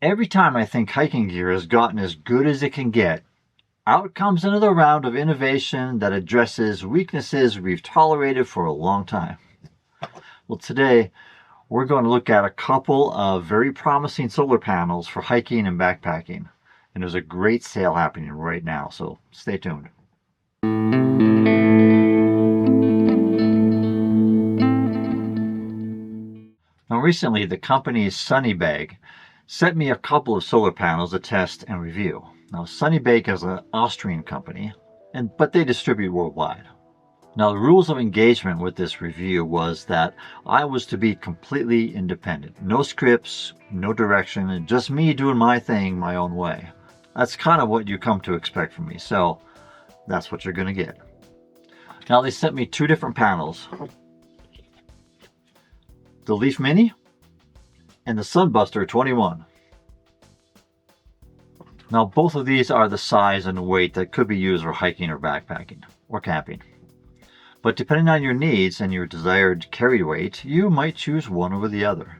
Every time I think hiking gear has gotten as good as it can get, out comes another round of innovation that addresses weaknesses we've tolerated for a long time. Well, today we're going to look at a couple of very promising solar panels for hiking and backpacking. And there's a great sale happening right now, so stay tuned. Now, recently, the company SunnyBag sent me a couple of solar panels to test and review. Now, SunnyBag is an Austrian company, but they distribute worldwide. Now, the rules of engagement with this review was that I was to be completely independent. No scripts, no direction, and just me doing my thing my own way. That's kind of what you come to expect from me, so that's what you're going to get. Now, they sent me two different panels. The Leaf Mini and the SunBooster 21. Now, both of these are the size and weight that could be used for hiking or backpacking or camping. But depending on your needs and your desired carry weight, you might choose one over the other.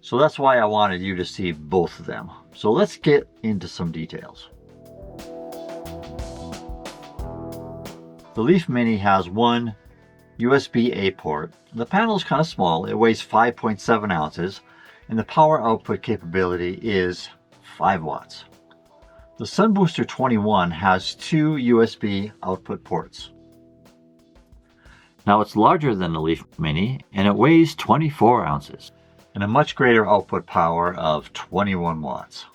So that's why I wanted you to see both of them. So let's get into some details. The Leaf Mini has one USB-A port. The panel is kind of small. It weighs 5.7 ounces and the power output capability is 5 watts. The SunBooster 21 has two USB output ports. Now, it's larger than the Leaf Mini and it weighs 24 ounces and a much greater output power of 21 watts.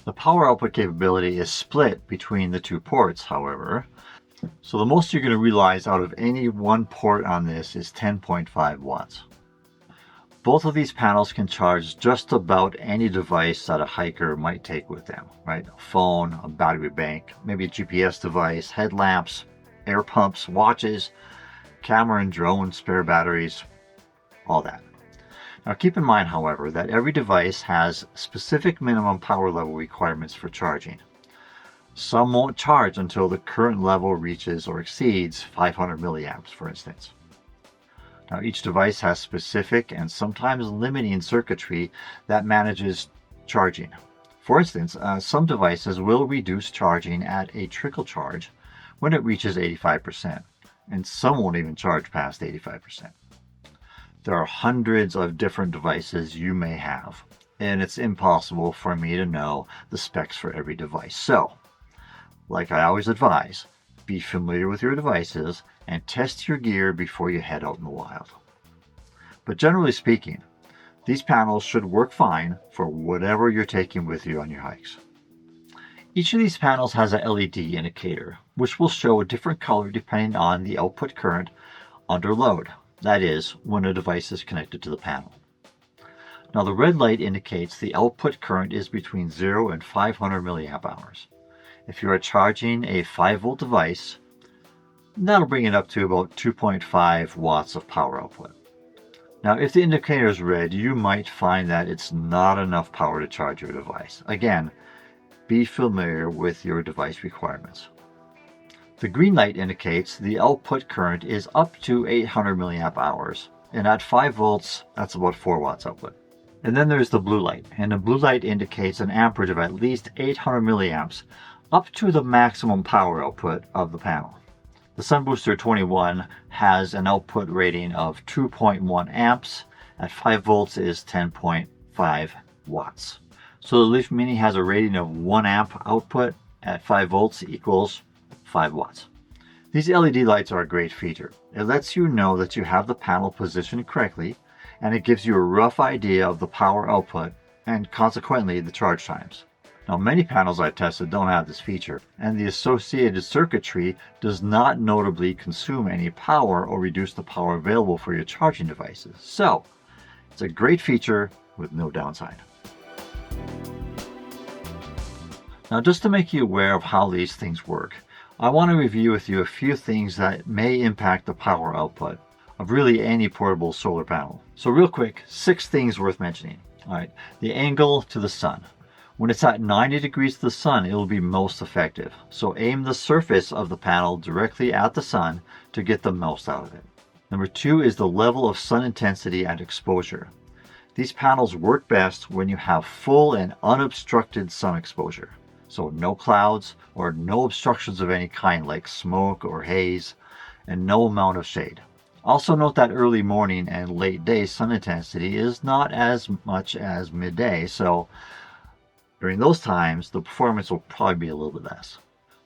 The power output capability is split between the two ports, however, so the most you're going to realize out of any one port on this is 10.5 watts. Both of these panels can charge just about any device that a hiker might take with them, right? A phone, a battery bank, maybe a GPS device, headlamps, air pumps, watches, camera and drone, spare batteries, all that. Now keep in mind, however, that every device has specific minimum power level requirements for charging. Some won't charge until the current level reaches or exceeds 500 milliamps, for instance. Now, each device has specific and sometimes limiting circuitry that manages charging. For instance, some devices will reduce charging at a trickle charge when it reaches 85%, and some won't even charge past 85%. There are hundreds of different devices you may have, and it's impossible for me to know the specs for every device. So, like I always advise, be familiar with your devices and test your gear before you head out in the wild. But generally speaking, these panels should work fine for whatever you're taking with you on your hikes. Each of these panels has a LED indicator, which will show a different color depending on the output current under load. That is, when a device is connected to the panel. Now, the red light indicates the output current is between 0 and 500 milliamp hours. If you are charging a 5-volt device, that'll bring it up to about 2.5 watts of power output. Now, if the indicator is red, you might find that it's not enough power to charge your device. Again, be familiar with your device requirements. The green light indicates the output current is up to 800 milliamp hours, and at 5 volts, that's about 4 watts output. And then there's the blue light, and the blue light indicates an amperage of at least 800 milliamps up to the maximum power output of the panel. The SunBooster 21 has an output rating of 2.1 amps. At 5 volts is 10.5 watts. So the Leaf Mini has a rating of 1 amp output at 5 volts equals 5 watts. These LED lights are a great feature. It lets you know that you have the panel positioned correctly, and it gives you a rough idea of the power output and consequently the charge times. Now, many panels I've tested don't have this feature, and the associated circuitry does not notably consume any power or reduce the power available for your charging devices. So, it's a great feature with no downside. Now, just to make you aware of how these things work, I want to review with you a few things that may impact the power output of really any portable solar panel. So real quick, 6 things worth mentioning. All right, the angle to the sun. When it's at 90 degrees to the sun, it will be most effective. So aim the surface of the panel directly at the sun to get the most out of it. Number 2 is the level of sun intensity and exposure. These panels work best when you have full and unobstructed sun exposure. So no clouds or no obstructions of any kind like smoke or haze, and no amount of shade. Also note that early morning and late day sun intensity is not as much as midday, so during those times the performance will probably be a little bit less.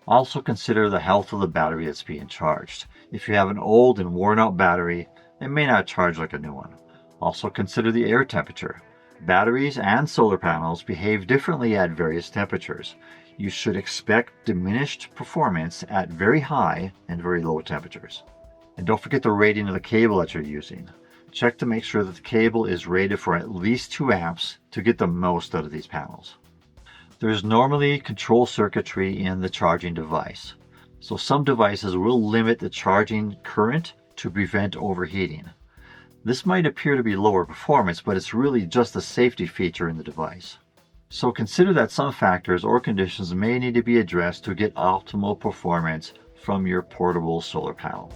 Also consider the health of the battery that's being charged. If you have an old and worn out battery, it may not charge like a new one. Also consider the air temperature. Batteries and solar panels behave differently at various temperatures. You should expect diminished performance at very high and very low temperatures. And don't forget the rating of the cable that you're using. Check to make sure that the cable is rated for at least 2 amps to get the most out of these panels. There's normally control circuitry in the charging device. So some devices will limit the charging current to prevent overheating. This might appear to be lower performance, but it's really just a safety feature in the device. So consider that some factors or conditions may need to be addressed to get optimal performance from your portable solar panel.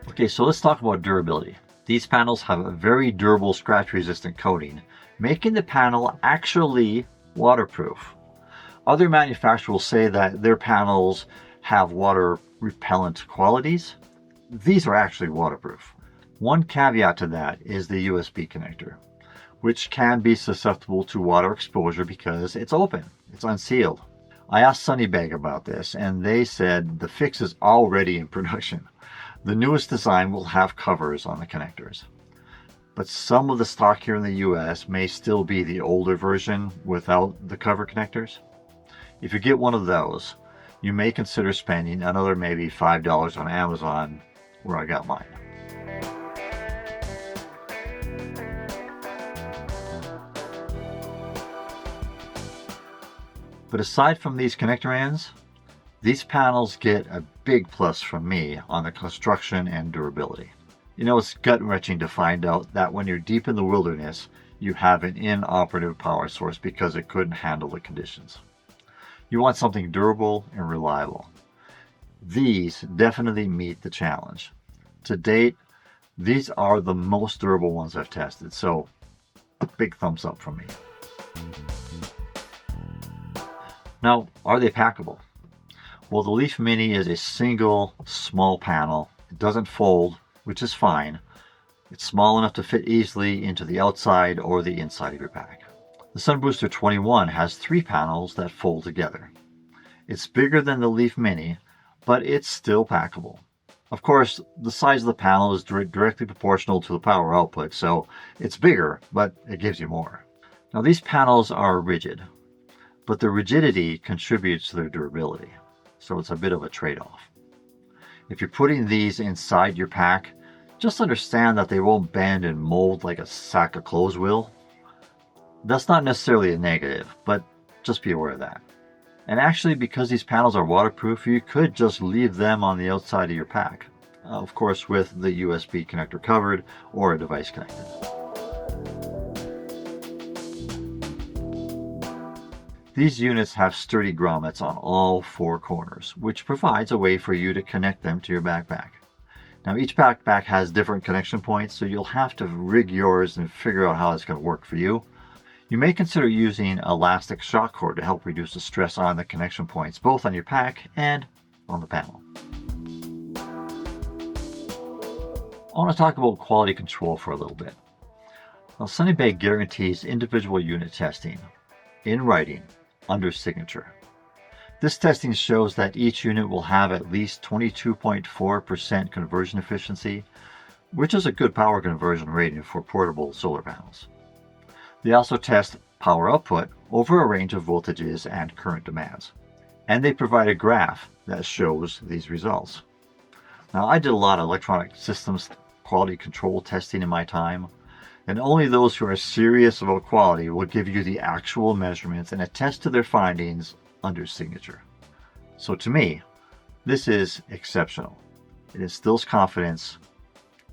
Okay, so let's talk about durability. These panels have a very durable scratch-resistant coating, making the panel actually waterproof. Other manufacturers will say that their panels have water repellent qualities. These are actually waterproof. One caveat to that is the USB connector, which can be susceptible to water exposure because it's open, it's unsealed. I asked SunnyBag about this and they said the fix is already in production. The newest design will have covers on the connectors. But some of the stock here in the US may still be the older version without the cover connectors. If you get one of those, you may consider spending another maybe $5 on Amazon, where I got mine. But aside from these connector ends, these panels get a big plus from me on the construction and durability. You know, it's gut-wrenching to find out that when you're deep in the wilderness, you have an inoperative power source because it couldn't handle the conditions. You want something durable and reliable. These definitely meet the challenge. To date, these are the most durable ones I've tested, so big thumbs up from me. Now, are they packable? Well, the Leaf Mini is a single small panel. It doesn't fold, which is fine. It's small enough to fit easily into the outside or the inside of your pack. The SunBooster 21 has 3 panels that fold together. It's bigger than the Leaf Mini, but it's still packable. Of course, the size of the panel is directly proportional to the power output, so it's bigger, but it gives you more. Now, these panels are rigid, but the rigidity contributes to their durability, so it's a bit of a trade-off. If you're putting these inside your pack, just understand that they won't bend and mold like a sack of clothes will. That's not necessarily a negative, but just be aware of that. And actually, because these panels are waterproof, you could just leave them on the outside of your pack. Of course, with the USB connector covered or a device connected. These units have sturdy grommets on all 4 corners, which provides a way for you to connect them to your backpack. Now, each backpack has different connection points, so you'll have to rig yours and figure out how it's going to work for you. You may consider using elastic shock cord to help reduce the stress on the connection points, both on your pack and on the panel. I want to talk about quality control for a little bit. Now, SunnyBag guarantees individual unit testing in writing under signature. This testing shows that each unit will have at least 22.4% conversion efficiency, which is a good power conversion rating for portable solar panels. They also test power output over a range of voltages and current demands. And they provide a graph that shows these results. Now, I did a lot of electronic systems quality control testing in my time, and only those who are serious about quality will give you the actual measurements and attest to their findings under signature. So to me, this is exceptional. It instills confidence.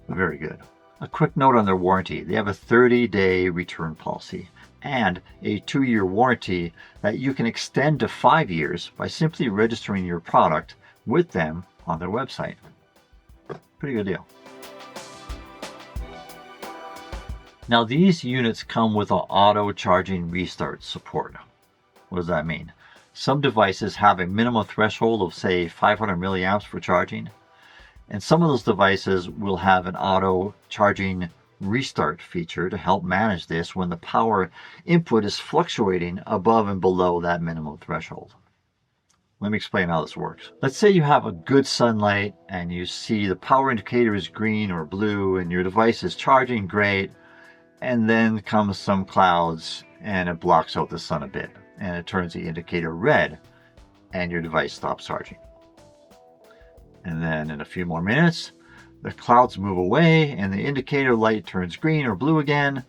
Very good. A quick note on their warranty. They have a 30-day return policy and a 2-year warranty that you can extend to 5 years by simply registering your product with them on their website. Pretty good deal. Now these units come with an auto charging restart support. What does that mean? Some devices have a minimum threshold of say 500 milliamps for charging, and some of those devices will have an auto charging restart feature to help manage this when the power input is fluctuating above and below that minimum threshold. Let me explain how this works. Let's say you have a good sunlight and you see the power indicator is green or blue and your device is charging great, and then comes some clouds and it blocks out the sun a bit and it turns the indicator red and your device stops charging. And then in a few more minutes, the clouds move away and the indicator light turns green or blue again.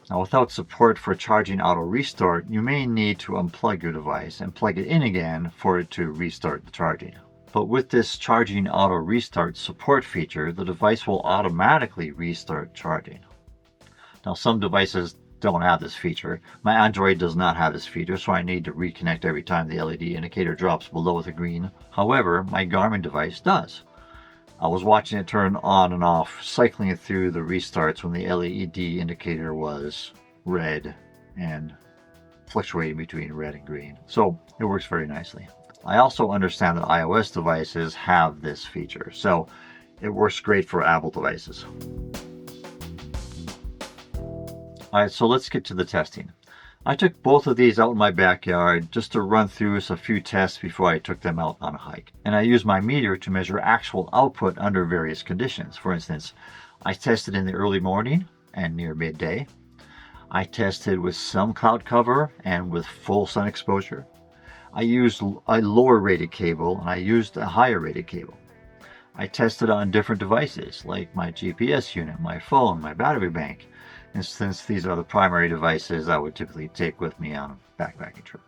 Now, without support for charging auto restart, you may need to unplug your device and plug it in again for it to restart the charging. But with this charging auto restart support feature, the device will automatically restart charging. Now, some devices don't have this feature. My Android does not have this feature, so I need to reconnect every time the LED indicator drops below the green. However, my Garmin device does. I was watching it turn on and off, cycling it through the restarts when the LED indicator was red and fluctuating between red and green. So it works very nicely. I also understand that iOS devices have this feature, so it works great for Apple devices. Alright, so let's get to the testing. I took both of these out in my backyard just to run through a few tests before I took them out on a hike. And I used my meter to measure actual output under various conditions. For instance, I tested in the early morning and near midday. I tested with some cloud cover and with full sun exposure. I used a lower rated cable and I used a higher rated cable. I tested on different devices like my GPS unit, my phone, my battery bank. And since these are the primary devices I would typically take with me on a backpacking trip.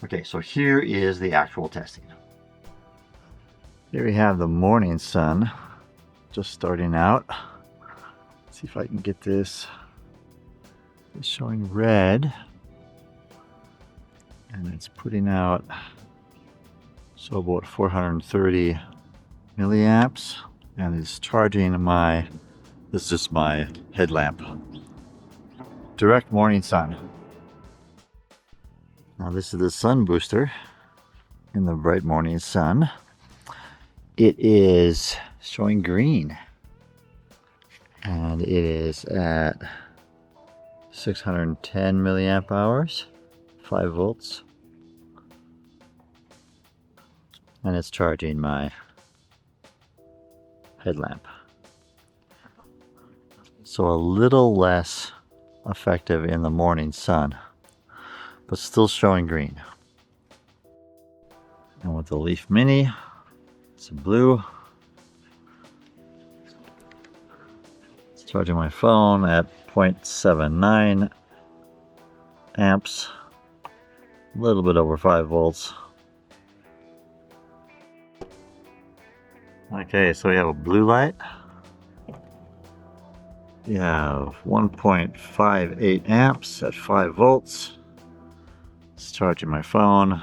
Okay, so here is the actual testing. Here we have the morning sun just starting out. Let's see if I can get this. It's showing red. And it's putting out so about 430 milliamps. And it's charging this is my headlamp. Direct morning sun. Now this is the sun booster in the bright morning sun. It is showing green. And it is at 610 milliamp hours, 5 volts. And it's charging my headlamp. So a little less effective in the morning sun, but still showing green. And with the Leaf Mini, it's blue. It's charging my phone at 0.79 amps, a little bit over 5 volts. Okay, so we have a blue light. You have 1.58 amps at 5 volts. It's charging my phone.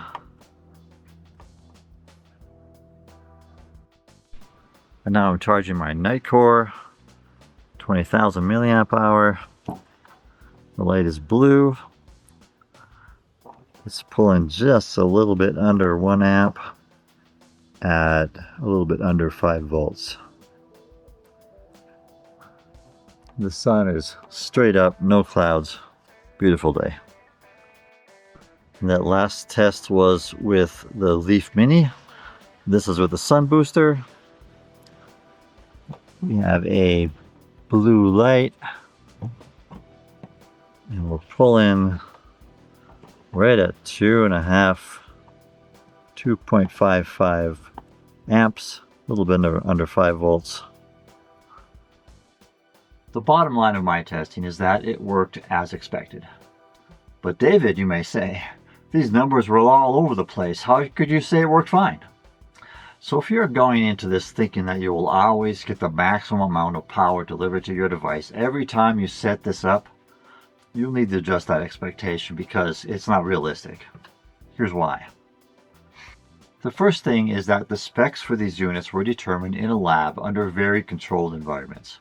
And now I'm charging my Nightcore, 20,000 milliamp hour. The light is blue. It's pulling just a little bit under 1 amp at a little bit under 5 volts. The sun is straight up, no clouds, beautiful day. And that last test was with the Leaf Mini. This is with the Sun Booster. We have a blue light. And we're pulling right at 2.55 amps, a little bit under 5 volts. The bottom line of my testing is that it worked as expected. But David, you may say, these numbers were all over the place. How could you say it worked fine? So if you're going into this thinking that you will always get the maximum amount of power delivered to your device every time you set this up, you'll need to adjust that expectation because it's not realistic. Here's why. The first thing is that the specs for these units were determined in a lab under very controlled environments.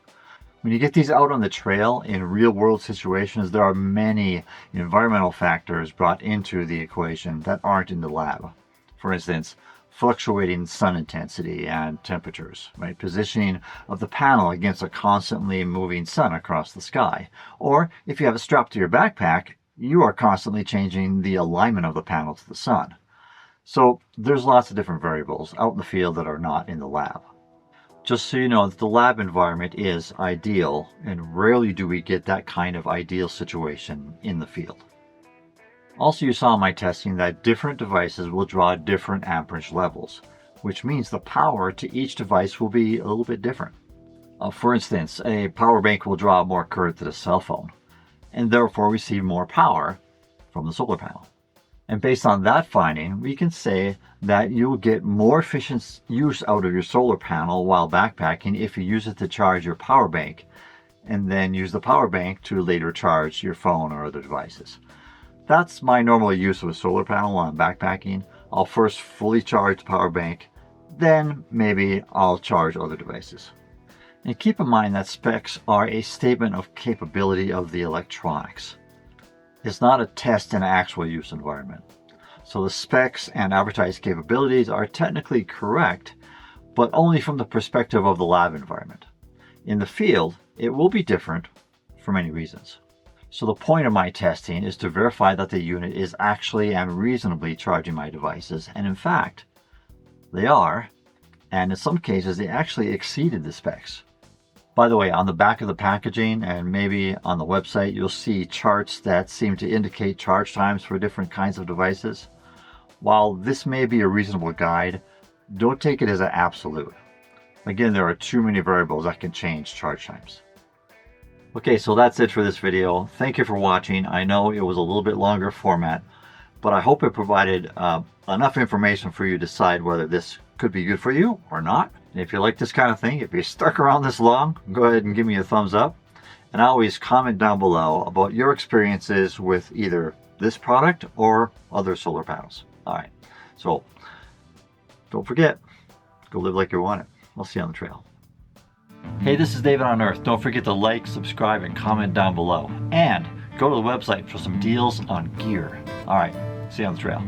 When you get these out on the trail in real world situations, there are many environmental factors brought into the equation that aren't in the lab. For instance, fluctuating sun intensity and temperatures, right? Positioning of the panel against a constantly moving sun across the sky. Or if you have it strapped to your backpack, you are constantly changing the alignment of the panel to the sun. So there's lots of different variables out in the field that are not in the lab. Just so you know that the lab environment is ideal, and rarely do we get that kind of ideal situation in the field. Also, you saw in my testing that different devices will draw different amperage levels, which means the power to each device will be a little bit different. For instance, a power bank will draw more current than a cell phone, and therefore receive more power from the solar panel. And based on that finding, we can say that you'll get more efficient use out of your solar panel while backpacking if you use it to charge your power bank, and then use the power bank to later charge your phone or other devices. That's my normal use of a solar panel while I'm backpacking. I'll first fully charge the power bank, then maybe I'll charge other devices. And keep in mind that specs are a statement of capability of the electronics. It's not a test in actual use environment. So the specs and advertised capabilities are technically correct, but only from the perspective of the lab environment. In the field, it will be different for many reasons. So the point of my testing is to verify that the unit is actually and reasonably charging my devices, and in fact, they are, and in some cases they actually exceeded the specs. By the way, on the back of the packaging and maybe on the website, you'll see charts that seem to indicate charge times for different kinds of devices. While this may be a reasonable guide, don't take it as an absolute. Again, there are too many variables that can change charge times. Okay, so that's it for this video. Thank you for watching. I know it was a little bit longer format, but I hope it provided enough information for you to decide whether this could be good for you or not. And if you like this kind of thing, if you stuck around this long, go ahead and give me a thumbs up. And always comment down below about your experiences with either this product or other solar panels. All right, so don't forget, go live like you want it. I'll see you on the trail. Hey, this is David on Earth. Don't forget to like, subscribe, and comment down below. And go to the website for some deals on gear. All right, see you on the trail.